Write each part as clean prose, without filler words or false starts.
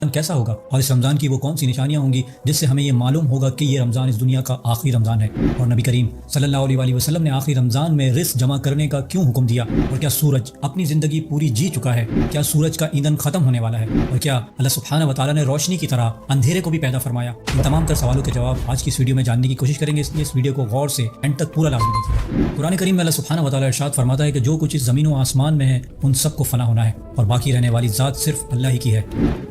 کیسا ہوگا اور اس رمضان کی وہ کون سی نشانیاں ہوں گی جس سے ہمیں یہ معلوم ہوگا کہ یہ رمضان اس دنیا کا آخری رمضان ہے۔ اور نبی کریم صلی اللہ علیہ وآلہ وسلم نے آخری رمضان میں رزق جمع کرنے کا کیوں حکم دیا، اور کیا سورج اپنی زندگی پوری جی چکا ہے؟ کیا سورج کا ایندھن ختم ہونے والا ہے؟ اور کیا اللہ سبحانہ و تعالیٰ نے روشنی کی طرح اندھیرے کو بھی پیدا فرمایا؟ ان تمام تر سوالوں کے جواب آج کی اس ویڈیو میں جاننے کی کوشش کریں گے، اس لیے اس ویڈیو کو غور سے اینڈ تک پورا لازمی دیکھیے۔ قرآن کریم میں اللہ سبحانہ و تعالیٰ ارشاد فرماتا ہے کہ جو کچھ اس زمین و آسمان میں ہے ان سب کو فنا ہونا ہے، اور باقی رہنے والی ذات صرف اللہ ہی کی ہے۔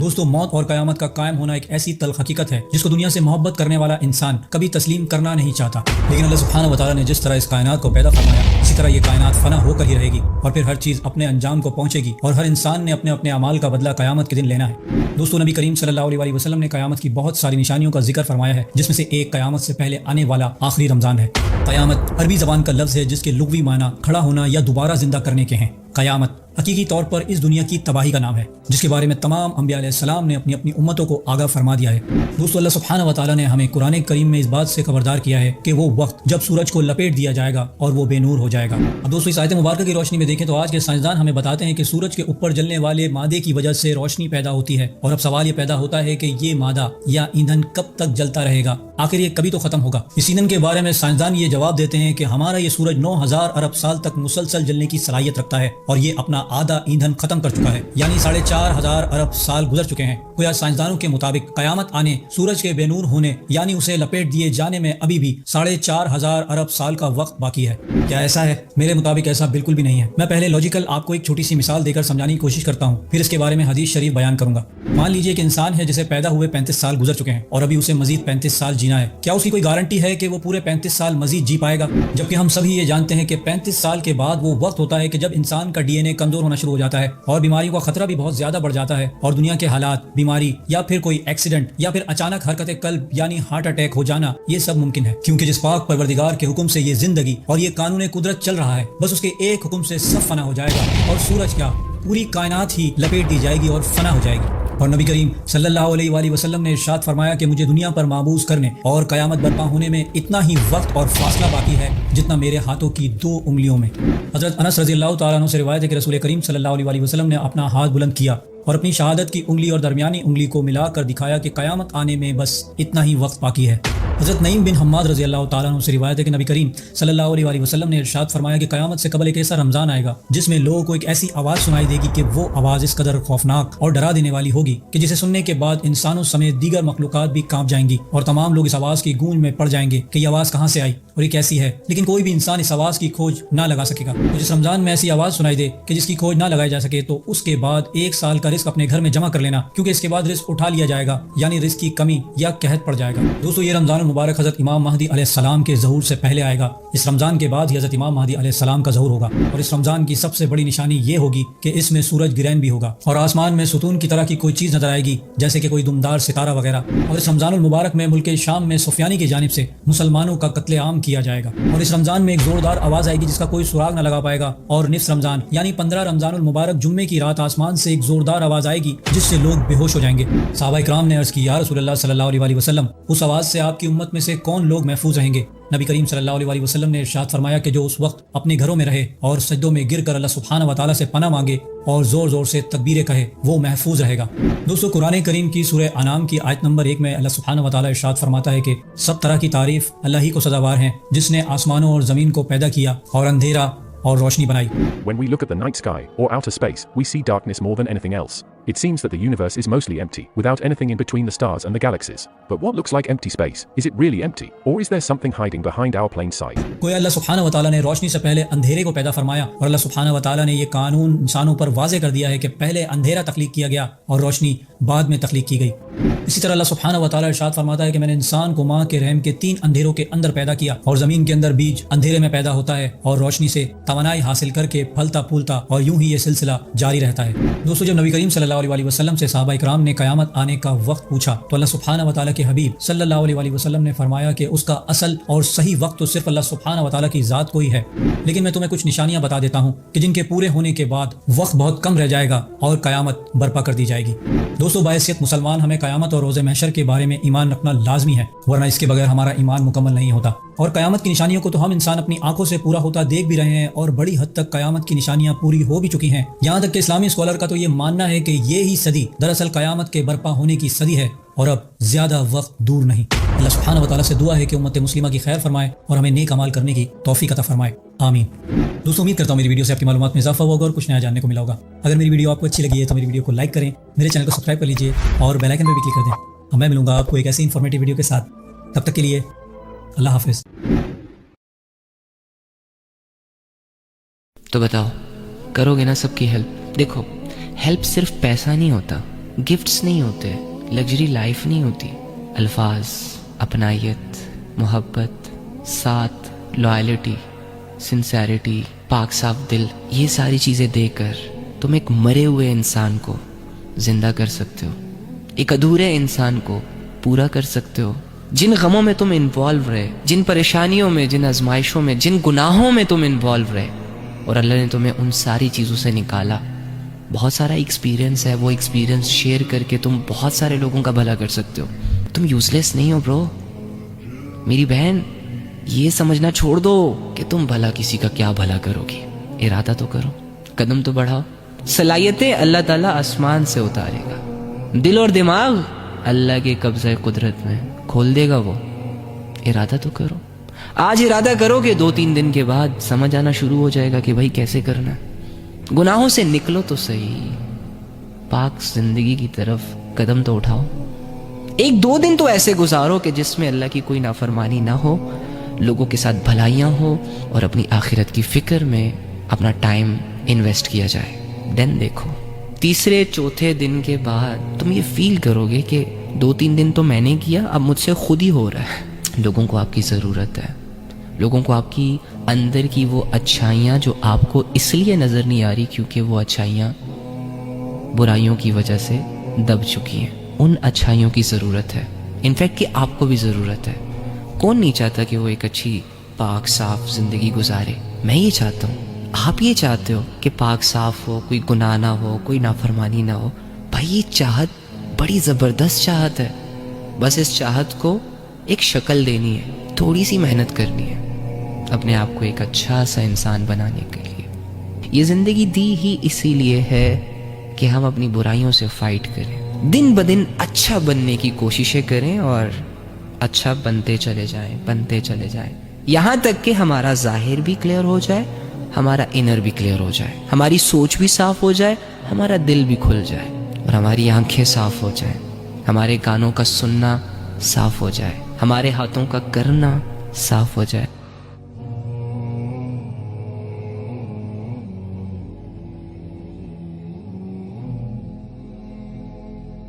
دوستو، موت اور قیامت کا قائم ہونا ایک ایسی تلخ حقیقت ہے جس کو دنیا سے محبت کرنے والا انسان کبھی تسلیم کرنا نہیں چاہتا، لیکن اللہ سبحانہ و تعالیٰ نے جس طرح اس کائنات کو پیدا فرمایا اسی طرح یہ کائنات فنا ہو کر ہی رہے گی، اور پھر ہر چیز اپنے انجام کو پہنچے گی، اور ہر انسان نے اپنے اپنے اعمال کا بدلہ قیامت کے دن لینا ہے۔ دوستو، نبی کریم صلی اللہ علیہ وآلہ وسلم نے قیامت کی بہت ساری نشانیوں کا ذکر فرمایا ہے، جس میں سے ایک قیامت سے پہلے آنے والا آخری رمضان ہے۔ قیامت عربی زبان کا لفظ ہے جس کے لغوی معنی کھڑا ہونا یا دوبارہ زندہ کرنے کے ہیں۔ قیامت حقیقی طور پر اس دنیا کی تباہی کا نام ہے، جس کے بارے میں تمام انبیاء علیہ السلام نے اپنی اپنی امتوں کو آگاہ فرما دیا ہے۔ دوستو، اللہ سبحانہ و تعالیٰ نے ہمیں قرآن کریم میں اس بات سے خبردار کیا ہے کہ وہ وقت جب سورج کو لپیٹ دیا جائے گا اور وہ بے نور ہو جائے گا۔ اب دوستو، اس آیت مبارکہ کی روشنی میں دیکھیں تو آج کے سائنسدان ہمیں بتاتے ہیں کہ سورج کے اوپر جلنے والے مادے کی وجہ سے روشنی پیدا ہوتی ہے، اور اب سوال یہ پیدا ہوتا ہے کہ یہ مادہ یا ایندھن کب تک جلتا رہے گا؟ آخر یہ کبھی تو ختم ہوگا۔ اس ایندھن کے بارے میں سائنسدان یہ جواب دیتے ہیں کہ ہمارا یہ سورج 9000 ارب سال تک مسلسل جلنے کی صلاحیت رکھتا ہے، اور یہ اپنا آدھا ایندھن ختم کر چکا ہے، یعنی 4500 ارب سال گزر چکے ہیں۔ گویا سائنسدانوں کے مطابق قیامت آنے، سورج کے بے نور ہونے یعنی اسے لپیٹ دیے جانے میں ابھی بھی 4500 ارب سال کا وقت باقی ہے۔ کیا ایسا ہے؟ میرے مطابق ایسا بالکل بھی نہیں ہے۔ میں پہلے لاجیکل آپ کو ایک چھوٹی سی مثال دے کر سمجھانے کی کوشش کرتا ہوں، پھر اس کے بارے میں حدیث شریف بیان کروں گا۔ مان لیجئے کہ انسان ہے جسے پیدا ہوئے 35 سال گزر چکے ہیں، اور ابھی اسے مزید 35 سال جینا ہے۔ کیا اس کی کوئی گارنٹی ہے کہ وہ پورے 35 سال مزید جی پائے گا؟ جبکہ ہم سبھی یہ جانتے ہیں کہ 35 سال کے بعد وہ وقت ہوتا ہے کہ جب انسان کا DNA کمزور ہونا شروع ہو جاتا ہے، اور بیماریوں کا خطرہ بھی بہت زیادہ بڑھ جاتا ہے، اور دنیا کے حالات، بیماری یا پھر کوئی ایکسیڈنٹ یا پھر اچانک حرکت قلب یعنی ہارٹ اٹیک ہو جانا، یہ سب ممکن ہے، کیونکہ جس پاک پروردگار کے حکم سے یہ زندگی اور یہ قانون قدرت چل رہا ہے، بس اس کے ایک حکم سے سب فنا ہو جائے گا، اور سورج کیا پوری کائنات ہی لپیٹ دی جائے گی اور فنا ہو جائے گی۔ اور نبی کریم صلی اللہ علیہ وآلہ وسلم نے ارشاد فرمایا کہ مجھے دنیا پر معبوس کرنے اور قیامت برپا ہونے میں اتنا ہی وقت اور فاصلہ باقی ہے جتنا میرے ہاتھوں کی 2 انگلیوں میں۔ حضرت انس رضی اللہ تعالیٰ عنہ سے روایت ہے کہ رسول کریم صلی اللہ علیہ وآلہ وسلم نے اپنا ہاتھ بلند کیا اور اپنی شہادت کی انگلی اور درمیانی انگلی کو ملا کر دکھایا کہ قیامت آنے میں بس اتنا ہی وقت باقی ہے۔ حضرت نعیم بن حماد رضی اللہ تعالیٰ عنہ سے روایت ہے کہ نبی کریم صلی اللہ علیہ وآلہ وسلم نے ارشاد فرمایا کہ قیامت سے قبل ایک ایسا رمضان آئے گا جس میں لوگوں کو ایک ایسی آواز سنائی دے گی کہ وہ آواز اس قدر خوفناک اور ڈرا دینے والی ہوگی کہ جسے سننے کے بعد انسانوں سمیت دیگر مخلوقات بھی کانپ جائیں گی، اور تمام لوگ اس آواز کی گونج میں پڑ جائیں گے کہ یہ آواز کہاں سے آئی اور یہ کیسی ہے، لیکن کوئی بھی انسان اس آواز کی کھوج نہ لگا سکے گا۔ تو جس رمضان میں ایسی آواز سنائی دے کہ جس کی کھوج نہ لگائی جا سکے، تو اس کے بعد 1 سال کا رزق اپنے گھر میں جمع کر لینا، کیونکہ اس کے بعد رزق اٹھا لیا جائے گا، یعنی رزق کی کمی یا قحط پڑ جائے گا۔ دوستو، یہ رمضان المبارک حضرت امام مہدی علیہ السلام کے ظہور سے پہلے آئے گا۔ اس رمضان کے بعد ہی حضرت امام مہدی علیہ السلام کا ظہور ہوگا، اور اس رمضان کی سب سے بڑی نشانی یہ ہوگی کہ اس میں سورج گرہن بھی ہوگا، اور آسمان میں ستون کی طرح کی کوئی چیز نظر آئے گی جیسے کہ کوئی دمدار ستارہ وغیرہ۔ اور اس رمضان المبارک میں ملک شام میں سفیانی کی جانب سے مسلمانوں کا قتل عام کیا جائے گا، اور اس رمضان میں ایک زوردار آواز آئے گی جس کا کوئی سراغ نہ لگا پائے گا، اور نصف رمضان یعنی 15 رمضان المبارک جمعے کی رات آسمان سے ایک زوردار آواز آئے گی جس سے لوگ بے ہوش ہو جائیں گے۔ صحابہ کرام نے عرض کی، یا رسول اللہ صلی اللہ علیہ وآلہ وسلم، اس آواز سے آپ کی امت میں سے کون لوگ محفوظ رہیں گے؟ نبی کریم صلی اللہ علیہ وآلہ وسلم نے ارشاد فرمایا کہ جو اس وقت اپنے گھروں میں رہے اور سجدوں میں گر کر اللہ سبحانہ و تعالیٰ سے پناہ مانگے اور زور زور سے تکبیریں کہے، وہ محفوظ رہے گا۔ دوستو، قرآن کریم کی سورہ انعام کی آیت نمبر 1 میں اللہ سبحانہ و تعالیٰ ارشاد فرماتا ہے کہ سب طرح کی تعریف اللہ ہی کو سزاوار ہیں، جس نے آسمانوں اور زمین کو پیدا کیا اور اندھیرا اور روشنی بنائی۔ When we look at the night sky or outer space, we see darkness more than anything else. It seems that the universe is mostly empty, without anything in between the stars and the galaxies. But what looks like empty space? Is it really empty? Or is there something hiding behind our plain sight? گویا اللہ سبحانہ و تعالیٰ نے روشنی سے پہلے اندھیرے کو پیدا فرمایا، اور اللہ سبحانہ و تعالیٰ نے یہ قانون انسانوں پر واضح کر دیا ہے کہ پہلے اندھیرا تخلیق کیا گیا اور روشنی بعد میں تخلیق کی گئی۔ اسی طرح اللہ سبحانہ و تعالیٰ ارشاد فرماتا ہے کہ میں نے انسان کو ماں کے رحم کے 3 اندھیروں کے اندر پیدا کیا، اور زمین کے اندر بیج اندھیرے میں پیدا ہوتا ہے اور روشنی سے توانائی حاصل کر کے پھلتا پھولتا، اور یوں ہی یہ سلسلہ جاری رہتا ہے۔ دوستو، جب نبی کریم صلی اللہ علیہ وسلم سے صحابہ کرام نے قیامت آنے کا وقت پوچھا تو اللہ سبحانہ و تعالیٰ کے حبیب صلی اللہ علیہ وسلم نے فرمایا کہ اس کا اصل اور صحیح وقت تو صرف اللہ سبحانہ و تعالیٰ کی ذات کو ہی ہے، لیکن میں تمہیں کچھ نشانیاں بتا دیتا ہوں کہ جن کے پورے ہونے کے بعد وقت بہت کم رہ جائے گا اور قیامت برپا کر دی جائے گی۔ دوستو، باحثیت مسلمان ہمیں قیامت اور روز محشر کے بارے میں ایمان رکھنا لازمی ہے، ورنہ اس کے بغیر ہمارا ایمان مکمل نہیں ہوتا۔ اور قیامت کی نشانیوں کو تو ہم انسان اپنی آنکھوں سے پورا ہوتا دیکھ بھی رہے ہیں اور بڑی حد تک قیامت کی نشانیاں پوری ہو بھی چکی ہیں. یہاں تک کہ اسلامی اسکالر کا تو یہ ماننا ہے کہ یہ ہی صدی دراصل قیامت کے برپا ہونے کی صدی ہے اور اب زیادہ وقت دور نہیں. اللہ سبحانہ و تعالیٰ سے دعا ہے کہ امت مسلمہ کی خیر فرمائے اور ہمیں نیک اعمال کرنے کی توفیق عطا فرمائے. آمین. دوستوں امید کرتا ہوں میری ویڈیو سے آپ کی معلومات میں اضافہ ہوگا اور کچھ نیا جاننے کو ملا ہوگا. اگر میری ویڈیو آپ کو اچھی لگی ہے تو میری ویڈیو کو لائک کریں, میرے چینل کو سبسکرائب کر لیجیے اور بیل آئیکن پہ بھی کلک کر دیں. میں ملوں گا آپ کو ایک ایسی انفارمیٹیو ویڈیو کے ساتھ. تب تک کے لیے اللہ حافظ. تو بتاؤ کرو گے نا سب کی ہیلپ؟ دیکھو ہیلپ صرف پیسہ نہیں ہوتا, گفٹس نہیں ہوتے, لگژری لائف نہیں ہوتی. الفاظ, اپنائیت, محبت, ساتھ, لائلٹی, سنسیریٹی, پاک صاف دل, یہ ساری چیزیں دے کر تم ایک مرے ہوئے انسان کو زندہ کر سکتے ہو, ایک ادھورے انسان کو پورا کر سکتے ہو. جن غموں میں تم انوالو رہے, جن پریشانیوں میں, جن آزمائشوں میں, جن گناہوں میں تم انوالو رہے اور اللہ نے تمہیں ان ساری چیزوں سے نکالا, بہت سارا ایکسپیرینس ہے. وہ ایکسپیرینس شیئر کر کے تم بہت سارے لوگوں کا بھلا کر سکتے ہو. تم یوز لیس نہیں ہو برو. میری بہن یہ سمجھنا چھوڑ دو کہ تم بھلا کسی کا کیا بھلا کرو گی. ارادہ تو کرو, قدم تو بڑھاؤ. صلاحیتیں اللہ تعالیٰ آسمان سے اتارے گا, دل اور دماغ اللہ کے قبضہ قدرت میں کھول دے گا وہ. ارادہ تو کرو. آج ارادہ کرو کہ 2-3 دن کے بعد سمجھ آنا شروع ہو جائے گا کہ بھائی کیسے کرنا ہے. گناہوں سے نکلو تو صحیح, پاک زندگی کی طرف قدم تو اٹھاؤ. 1-2 دن تو ایسے گزارو کہ جس میں اللہ کی کوئی نافرمانی نہ ہو, لوگوں کے ساتھ بھلائیاں ہو اور اپنی آخرت کی فکر میں اپنا ٹائم انویسٹ کیا جائے. دین دیکھو 3-4 دن کے بعد تم یہ فیل کرو گے کہ 2-3 دن تو میں نے کیا, اب مجھ سے خود ہی ہو رہا ہے. لوگوں کو آپ کی ضرورت ہے, لوگوں کو آپ کی اندر کی وہ اچھائیاں جو آپ کو اس لیے نظر نہیں آ رہی کیونکہ وہ اچھائیاں برائیوں کی وجہ سے دب چکی ہیں, ان اچھائیوں کی ضرورت ہے. انفیکٹ کہ آپ کو بھی ضرورت ہے. کون نہیں چاہتا کہ وہ ایک اچھی پاک صاف زندگی گزارے؟ میں یہ چاہتا ہوں, آپ یہ چاہتے ہو کہ پاک صاف ہو, کوئی گناہ نہ ہو, کوئی نافرمانی نہ ہو. بھائی یہ چاہت بڑی زبردست چاہت ہے. بس اس چاہت کو ایک شکل دینی ہے, تھوڑی سی محنت کرنی ہے اپنے آپ کو ایک اچھا سا انسان بنانے کے لیے. یہ زندگی دی ہی اسی لیے ہے کہ ہم اپنی برائیوں سے فائٹ کریں, دن بدن اچھا بننے کی کوششیں کریں اور اچھا بنتے چلے جائیں یہاں تک کہ ہمارا ظاہر بھی کلیئر ہو جائے, ہمارا انر بھی کلیئر ہو جائے, ہماری سوچ بھی صاف ہو جائے, ہمارا دل بھی کھل جائے اور ہماری آنکھیں صاف ہو جائیں, ہمارے کانوں کا سننا صاف ہو جائے, ہمارے ہاتھوں کا کرنا صاف ہو جائے.